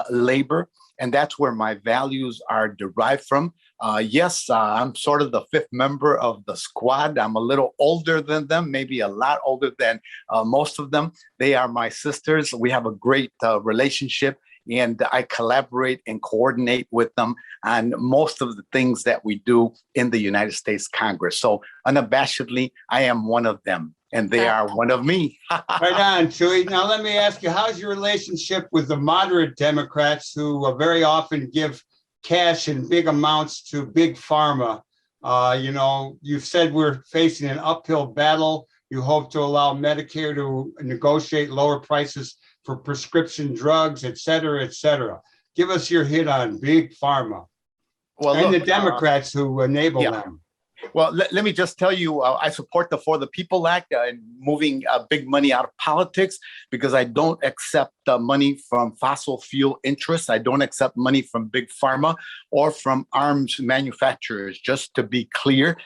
labor, and that's where my values are derived from. Yes, I'm sort of the fifth member of the squad. I'm a little older than them, maybe a lot older than most of them. They are my sisters. We have a great relationship, and I collaborate and coordinate with them on most of the things that we do in the United States Congress. So unabashedly, I am one of them, and they are one of me. Right on, Chuy. Now, let me ask you, how's your relationship with the moderate Democrats who very often give cash in big amounts to big pharma? You've said we're facing an uphill battle. You hope to allow Medicare to negotiate lower prices for prescription drugs, et cetera, et cetera. Give us your hit on big pharma and the Democrats who enable them. Well, let me just tell you, I support the For the People Act and moving big money out of politics, because I don't accept money from fossil fuel interests. I don't accept money from big pharma or from arms manufacturers. Just to be clear,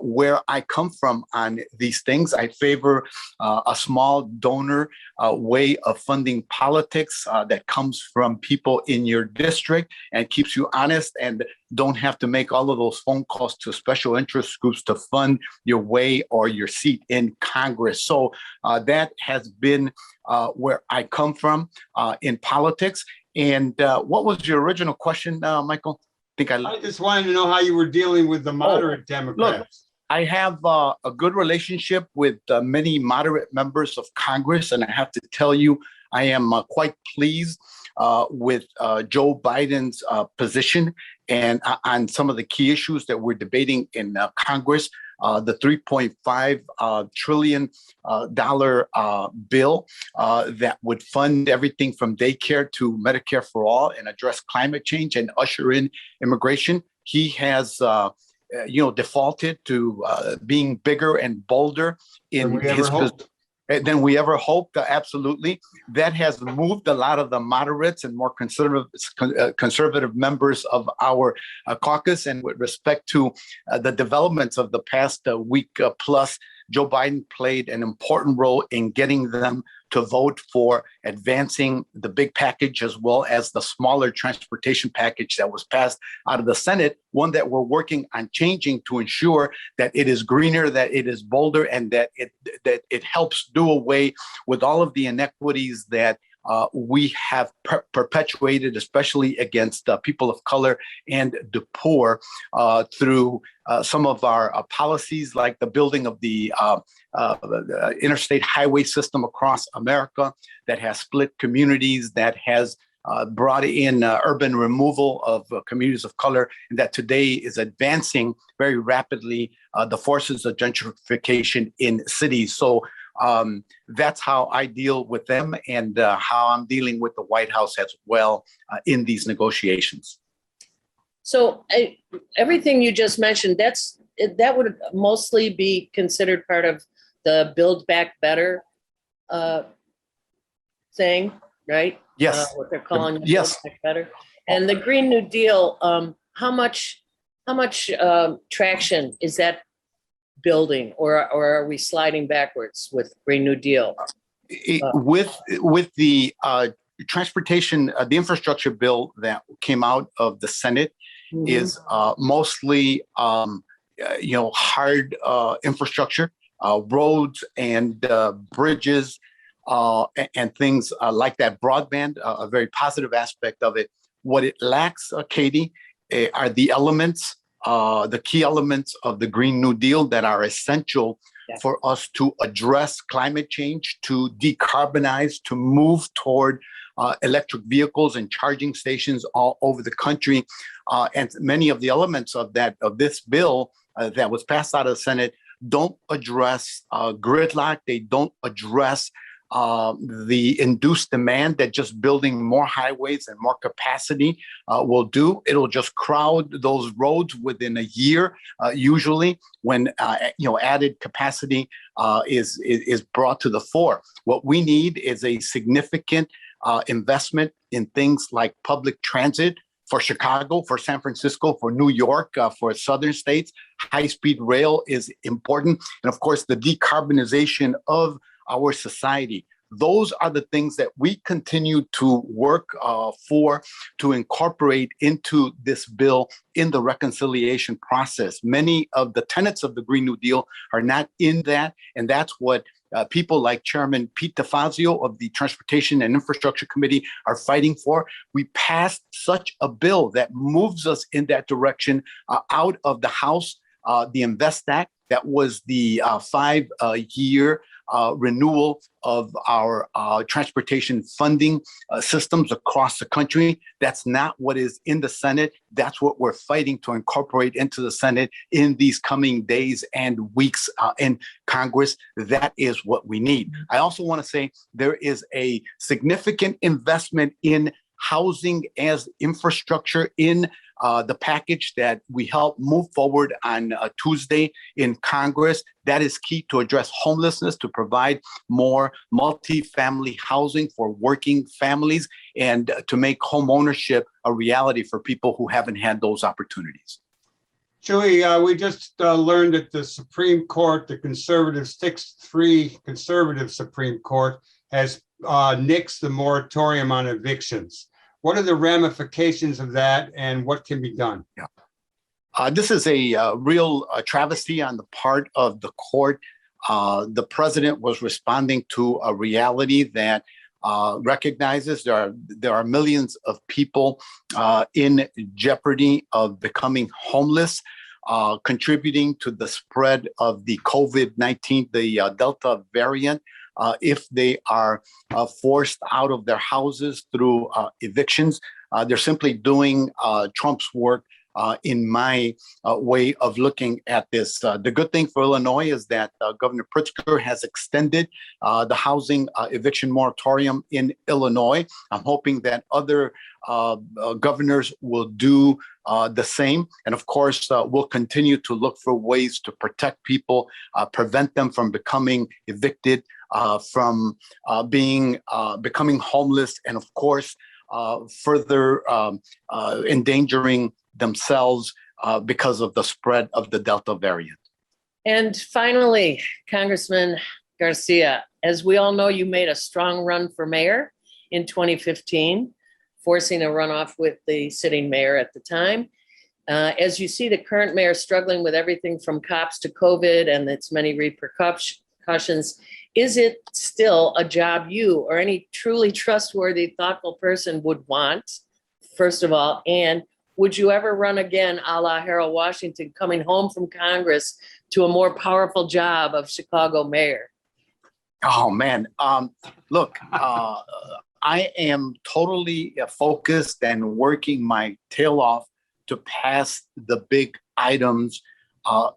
where I come from on these things, I favor a small donor way of funding politics that comes from people in your district and keeps you honest and don't have to make all of those phone calls to special interest groups to fund your way or your seat in Congress. So that has been where I come from in politics. And what was your original question, Michael? I just wanted to know how you were dealing with the moderate Democrats. Look, I have a good relationship with many moderate members of Congress, and I have to tell you, I am quite pleased with Joe Biden's position and on some of the key issues that we're debating in Congress. The $3.5 trillion bill that would fund everything from daycare to Medicare for all and address climate change and usher in immigration. He has, defaulted to being bigger and bolder in his than we ever hoped. Absolutely. That has moved a lot of the moderates and more conservative members of our caucus. And with respect to the developments of the past week plus, Joe Biden played an important role in getting them to vote for advancing the big package as well as the smaller transportation package that was passed out of the Senate, one that we're working on changing to ensure that it is greener, that it is bolder, and that it helps do away with all of the inequities that we have perpetuated, especially against people of color and the poor, through some of our policies, like the building of the interstate highway system across America that has split communities, that has brought in urban removal of communities of color, and that today is advancing very rapidly the forces of gentrification in cities. So that's how I deal with them, and how I'm dealing with the White House as well in these negotiations. So everything you just mentioned, that would mostly be considered part of the Build Back Better thing, right? Yes. What they're calling the Yes. Build Back Better. And the Green New Deal, how much traction is that building, or are we sliding backwards with Green New Deal? With the transportation, the infrastructure bill that came out of the Senate is mostly, hard infrastructure, roads and bridges, and things like that. Broadband, a very positive aspect of it. What it lacks, Katie, are the elements, the key elements of the Green New Deal that are essential for us to address climate change, to decarbonize, to move toward electric vehicles and charging stations all over the country. And many of the elements of this bill that was passed out of the Senate don't address gridlock. They don't address the induced demand that just building more highways and more capacity will do. It'll just crowd those roads within a year, usually, when added capacity is brought to the fore. What we need is a significant investment in things like public transit for Chicago, for San Francisco, for New York, for southern states. High-speed rail is important. And of course, the decarbonization of our society. Those are the things that we continue to work for, to incorporate into this bill in the reconciliation process. Many of the tenets of the Green New Deal are not in that, and that's what people like Chairman Pete DeFazio of the Transportation and Infrastructure Committee are fighting for. We passed such a bill that moves us in that direction out of the House, the Invest Act. That was the 5-year renewal of our transportation funding systems across the country. That's not what is in the Senate. That's what we're fighting to incorporate into the Senate in these coming days and weeks in Congress. That is what we need. I also want to say there is a significant investment in housing as infrastructure in the package that we helped move forward on Tuesday in Congress. That is key to address homelessness, to provide more multi-family housing for working families, and to make home ownership a reality for people who haven't had those opportunities. Chuy, we just learned that the Supreme Court, the conservative 6-3 conservative Supreme Court, has nixed the moratorium on evictions. What are the ramifications of that, and what can be done? This is a real travesty on the part of the court. The president was responding to a reality that recognizes there are millions of people in jeopardy of becoming homeless, contributing to the spread of the COVID-19, the Delta variant. If they are forced out of their houses through evictions, they're simply doing Trump's work, in my way of looking at this. The good thing for Illinois is that Governor Pritzker has extended the housing eviction moratorium in Illinois. I'm hoping that other governors will do the same. And of course, we'll continue to look for ways to protect people, prevent them from becoming evicted, from becoming homeless, and of course, further endangering themselves because of the spread of the Delta variant. And finally, Congressman, Garcia, as we all know, you made a strong run for mayor in 2015, forcing a runoff with the sitting mayor at the time. As you see the current mayor struggling with everything from cops to COVID and its many repercussions, is it still a job you or any truly trustworthy, thoughtful person would want, first of all? And would you ever run again a la Harold Washington, coming home from Congress to a more powerful job of Chicago mayor? Oh, man. Look, I am totally focused and working my tail off to pass the big items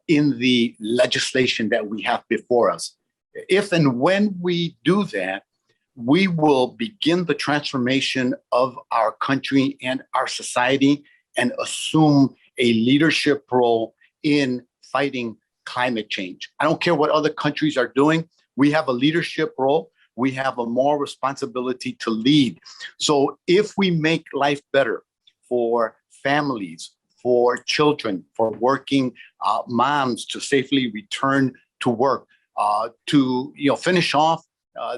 in the legislation that we have before us. If and when we do that, we will begin the transformation of our country and our society and assume a leadership role in fighting climate change. I don't care what other countries are doing. We have a leadership role. We have a moral responsibility to lead. So if we make life better for families, for children, for working moms to safely return to work, to finish off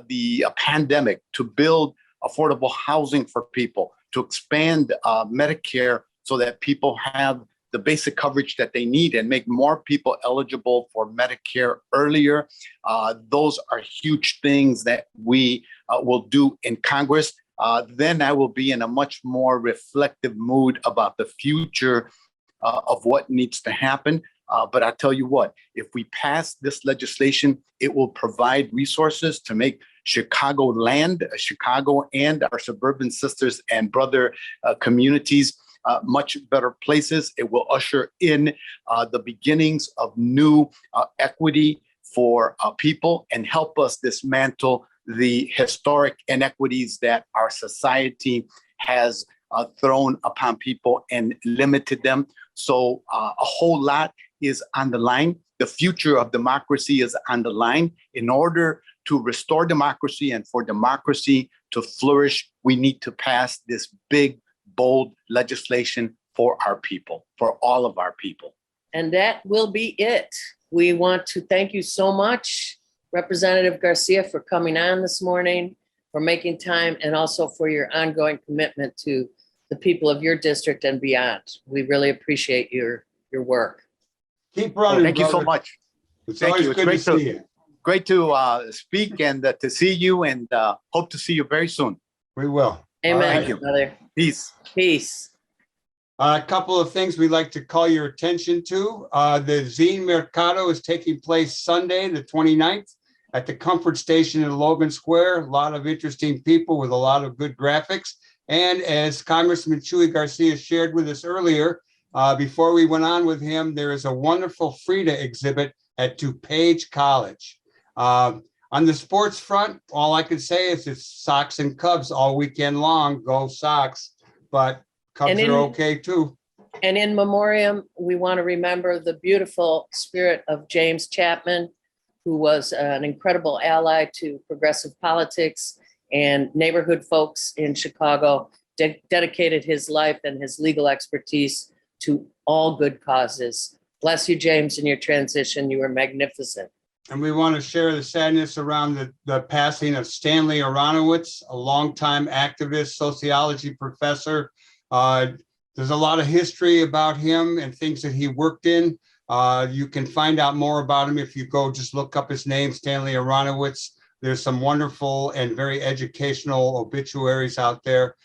the pandemic, to build affordable housing for people, to expand Medicare so that people have the basic coverage that they need and make more people eligible for Medicare earlier. Those are huge things that we will do in Congress. Then I will be in a much more reflective mood about the future of what needs to happen. But I tell you what, if we pass this legislation, it will provide resources to make Chicagoland, Chicago and our suburban sisters and brother communities much better places. It will usher in the beginnings of new equity for people and help us dismantle the historic inequities that our society has thrown upon people and limited them. So a whole lot is on the line. The future of democracy is on the line. In order to restore democracy and for democracy to flourish, we need to pass this big, bold legislation for our people, for all of our people. And that will be it. We want to thank you so much, Representative Garcia, for coming on this morning, for making time, and also for your ongoing commitment to the people of your district and beyond. We really appreciate your work. Keep running. Thank you so brother. much. It's Thank always you. It's good to great to- see you. Great to speak and to see you, and hope to see you very soon. We will. Amen, Thank you. brother. Peace. Peace. A couple of things we'd like to call your attention to. The Zine Mercado is taking place Sunday, the 29th, at the Comfort Station in Logan Square. A lot of interesting people with a lot of good graphics. And as Congressman Chuy Garcia shared with us earlier, before we went on with him, there is a wonderful Frida exhibit at DuPage College. On the sports front, all I can say is it's Sox and Cubs all weekend long. Go Sox, but Cubs And in- are okay too. And in memoriam, we want to remember the beautiful spirit of James Chapman, who was an incredible ally to progressive politics and neighborhood folks in Chicago, dedicated his life and his legal expertise to all good causes. Bless you, James, in your transition. You were magnificent. And we want to share the sadness around the passing of Stanley Aronowitz, a longtime activist, sociology professor. There's a lot of history about him and things that he worked in. You can find out more about him if you go just look up his name, Stanley Aronowitz. There's some wonderful and very educational obituaries out there.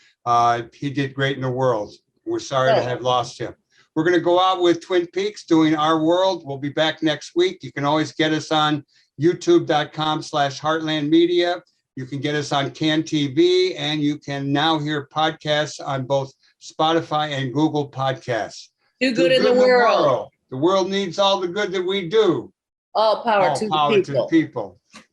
He did great in the world. We're sorry to have lost him. We're going to go out with Twin Peaks doing Our World. We'll be back next week. You can always get us on youtube.com/Heartland Media. You can get us on CAN TV, and you can now hear podcasts on both Spotify and Google Podcasts. Do good in the world. The world needs all the good that we do. All power All to power the to the people. people.